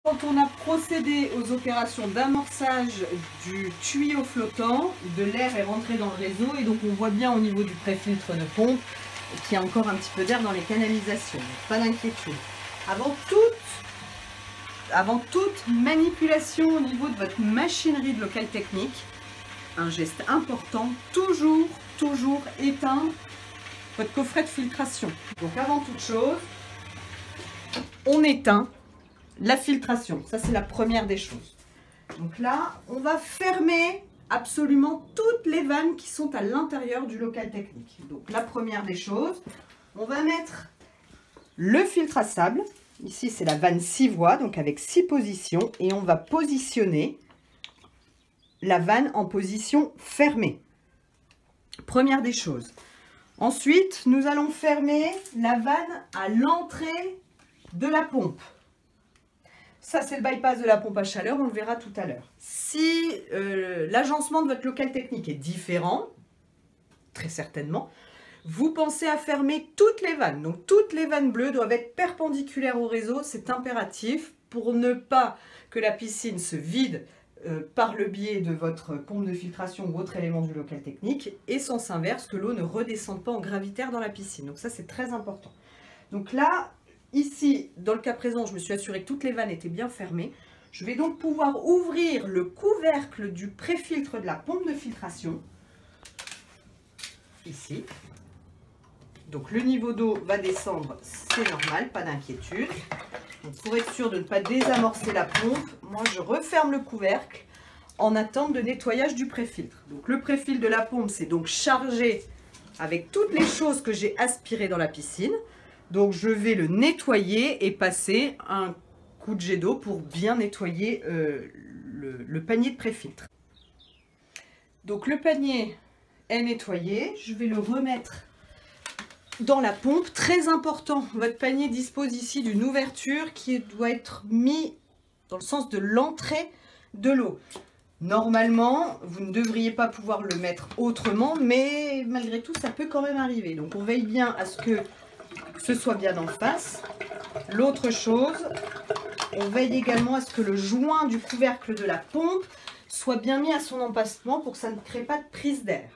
Quand on a procédé aux opérations d'amorçage du tuyau flottant, de l'air est rentré dans le réseau et donc on voit bien au niveau du préfiltre de pompe qu'il y a encore un petit peu d'air dans les canalisations. Pas d'inquiétude. Avant toute manipulation au niveau de votre machinerie de local technique, un geste important, toujours éteindre votre coffret de filtration. Donc avant toute chose, on éteint la filtration. Ça, c'est la première des choses. Donc là, on va fermer absolument toutes les vannes qui sont à l'intérieur du local technique. Donc la première des choses, on va mettre le filtre à sable. Ici, c'est la vanne 6 voies, donc avec 6 positions. Et on va positionner la vanne en position fermée. Première des choses. Ensuite, nous allons fermer la vanne à l'entrée de la pompe. Ça, c'est le bypass de la pompe à chaleur, on le verra tout à l'heure. Si l'agencement de votre local technique est différent, très certainement, vous pensez à fermer toutes les vannes. Donc, toutes les vannes bleues doivent être perpendiculaires au réseau, c'est impératif pour ne pas que la piscine se vide par le biais de votre pompe de filtration ou autre élément du local technique, et sens inverse, que l'eau ne redescende pas en gravitaire dans la piscine. Donc ça, c'est très important. Donc là, ici, dans le cas présent, je me suis assurée que toutes les vannes étaient bien fermées. Je vais donc pouvoir ouvrir le couvercle du préfiltre de la pompe de filtration, ici. Donc le niveau d'eau va descendre, c'est normal, pas d'inquiétude. Pour être sûr de ne pas désamorcer la pompe, moi je referme le couvercle en attente de nettoyage du préfiltre. Donc le préfiltre de la pompe, c'est donc chargé avec toutes les choses que j'ai aspirées dans la piscine. Donc je vais le nettoyer et passer un coup de jet d'eau pour bien nettoyer le panier de préfiltre. Donc le panier est nettoyé, je vais le remettre dans la pompe. Très important, votre panier dispose ici d'une ouverture qui doit être mise dans le sens de l'entrée de l'eau. Normalement, vous ne devriez pas pouvoir le mettre autrement, mais malgré tout, ça peut quand même arriver. Donc on veille bien à ce que ce soit bien en face. L'autre chose, on veille également à ce que le joint du couvercle de la pompe soit bien mis à son emplacement pour que ça ne crée pas de prise d'air.